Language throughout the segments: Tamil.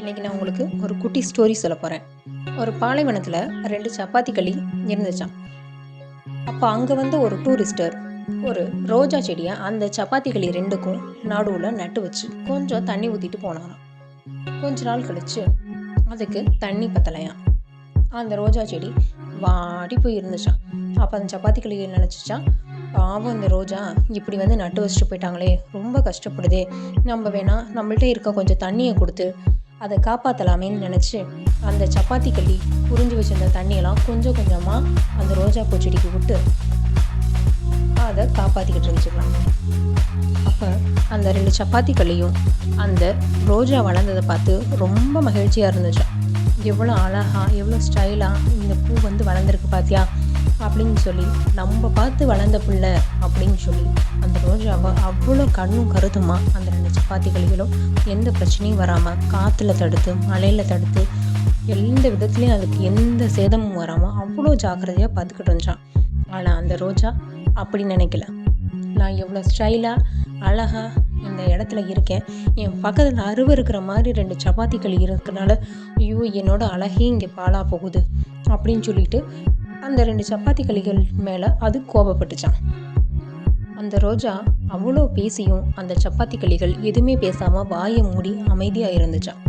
இன்றைக்கி நான் உங்களுக்கு ஒரு குட்டி ஸ்டோரி சொல்ல போகிறேன். ஒரு பாலைவனத்தில் 2 சப்பாத்தி களி இருந்துச்சாம். அப்போ அங்கே வந்து ஒரு டூரிஸ்டர் ஒரு ரோஜா செடியை அந்த சப்பாத்தி களி 2க்கும் நடுவில் நட்டு வச்சு கொஞ்சம் தண்ணி ஊற்றிட்டு போனாராம். கொஞ்ச நாள் கழிச்சு அதுக்கு தண்ணி பத்தலையாம். அந்த ரோஜா செடி வாடி போய் இருந்துச்சான். அப்போ அந்த சப்பாத்தி களி நினச்சிச்சான், பாவம் இந்த ரோஜா இப்படி வந்து நட்டு வச்சுட்டு போயிட்டாங்களே, ரொம்ப கஷ்டப்படுதே, நம்ம வேணா நம்மள்ட்ட இருக்க கொஞ்சம் தண்ணியை கொடுத்து அதை காப்பாற்றலாமேன்னு நினச்சி அந்த சப்பாத்தி களி புரிஞ்சு வச்சிருந்த தண்ணியெல்லாம் கொஞ்சம் கொஞ்சமாக அந்த ரோஜா பூச்செடிக்கு விட்டு அதை காப்பாற்றிக்கிட்டு இருந்துச்சுக்கலாம். அப்போ அந்த 2 சப்பாத்தி களியும் அந்த ரோஜா வளர்ந்ததை பார்த்து ரொம்ப மகிழ்ச்சியாக இருந்துச்சான். எவ்வளோ அழகாக, எவ்வளோ ஸ்டைலாக இந்த பூ வந்து வளர்ந்துருக்கு பார்த்தியா அப்படின்னு சொல்லி, நம்ம பார்த்து வளர்ந்த பிள்ளை அப்படின்னு சொல்லி அந்த ரோஜாவை அவ்வளோ கண்ணும் கருத்துமாக அந்த 2 சப்பாத்தி களிகளும் எந்த பிரச்சனையும் வராமல் காற்றுல தடுத்து, மழையில் தடுத்து, எந்த விதத்துலேயும் அதுக்கு எந்த சேதமும் வராமல் அவ்வளோ ஜாக்கிரதையாக பார்த்துக்கிட்டு இருந்துச்சான். ஆனால் அந்த ரோஜா அப்படி நினைக்கல. நான் எவ்வளோ ஸ்டைலாக அழகாக இந்த இடத்துல இருக்கேன், என் பக்கத்தில் அருவ இருக்கிற மாதிரி 2 சப்பாத்தி களி இருக்கிறனால ஐயோ என்னோட அழகே இங்கே பாழா போகுது அப்படின்னு சொல்லிட்டு அந்த 2 சப்பாத்தி களிகள் மேலே அது கோபப்பட்டுச்சான். அந்த ரோஜா அவ்வளோ பேசியும் அந்த சப்பாத்தி களிகள் எதுவுமே பேசாமல் வாயை மூடி அமைதியாக இருந்துச்சான்.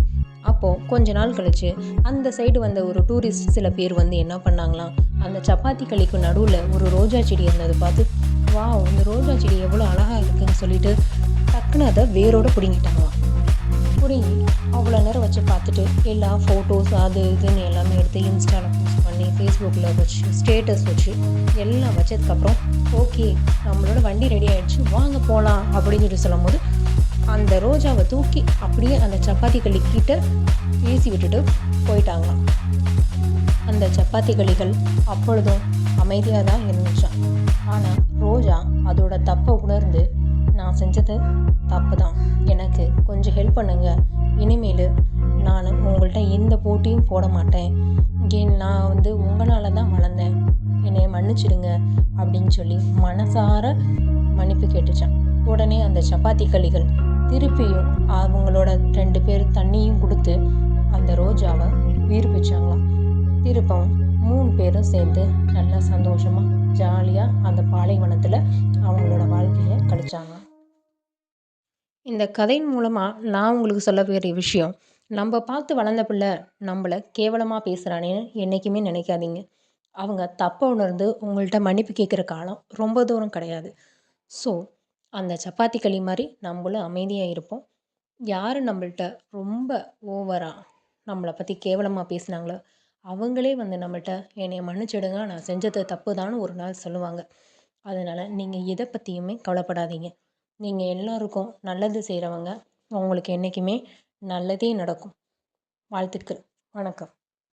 அப்போது கொஞ்ச நாள் கழிச்சு அந்த சைடு வந்த ஒரு டூரிஸ்ட் சில பேர் வந்து என்ன பண்ணாங்களாம், அந்த சப்பாத்தி களிக்கு நடுவில் ஒரு ரோஜா செடி இருந்ததை பார்த்து, வா இந்த ரோஜா செடி எவ்வளோ அழகாக இருக்குன்னு சொல்லிட்டு டக்குன்னு அதை வேரோடு பிடுங்கிட்டாங்களாம். பிடுங்கி அவ்வளோ நேரம் வச்சு பார்த்துட்டு எல்லா ஃபோட்டோஸ் அது இதுன்னு எல்லாமே எடுத்து இன்ஸ்டாவில் போஸ்ட் பண்ணி, ஃபேஸ்புக்கில் வச்சு, ஸ்டேட்டஸ் வச்சு எல்லாம் வச்சதுக்கப்புறம் ஓகே நம்மளோட வண்டி ரெடி ஆகிடுச்சு, வாங்க போகலாம் அப்படின்னு சொல்லி சொல்லும் போது அந்த ரோஜாவை தூக்கி அப்படியே அந்த சப்பாத்தி களிக்கிட்ட வீசி விட்டுட்டு போயிட்டாங்களாம். அந்த சப்பாத்தி களிகள் அப்பொழுதும் அமைதியாக தான் இருந்துச்சான். ஆனால் ரோஜா அதோட தப்பை உணர்ந்து, நான் செஞ்சது தப்பு தான், எனக்கு கொஞ்சம் ஹெல்ப் பண்ணுங்க, இனிமேல் நான் உங்கள்கிட்ட எந்த போட்டியும் போட மாட்டேன், நான் வந்து உங்களால் தான் வளர்ந்தேன், என்னை மன்னிச்சிடுங்க அப்படின்னு சொல்லி மனசார மன்னிப்பு கேட்டுச்சான். உடனே அந்த சப்பாத்தி களிகள் திருப்பியும் அவங்களோட 2 பேர் தண்ணியும் கொடுத்து அந்த ரோஜாவை உயிர்ப்பிச்சாங்களாம். திருப்பவும் 3 பேரும் சேர்ந்து நல்லா சந்தோஷமாக ஜாலியாக அந்த பாலைவனத்தில் அவங்களோட வாழ்க்கையை கழிச்சாங்க. இந்த கதையின் மூலமாக நான் உங்களுக்கு சொல்ல வேண்டிய விஷயம், நம்ம பார்த்து வளர்ந்த பிள்ளை நம்மளை கேவலமாக பேசுகிறானேன்னு என்றைக்குமே நினைக்காதீங்க. அவங்க தப்பை உணர்ந்து உங்கள்கிட்ட மன்னிப்பு கேட்குற காலம் ரொம்ப தூரம் கிடையாது. ஸோ அந்த சப்பாத்தி களி மாதிரி நம்மளும் அமைதியாக இருப்போம். யார் நம்மள்கிட்ட ரொம்ப ஓவராக நம்மளை பற்றி கேவலமாக பேசுனாங்களோ அவங்களே வந்து நம்மள்கிட்ட என்னை மன்னிச்சிடுங்க, நான் செஞ்சது தப்பு தான்னு ஒரு நாள் சொல்லுவாங்க. அதனால் நீங்கள் எதை பற்றியுமே கவலைப்படாதீங்க. நீங்கள் எல்லாருக்கும் நல்லது செய்கிறவங்க, உங்களுக்கு என்றைக்குமே நல்லதே நடக்கும். வாழ்த்துக்கள். வணக்கம்.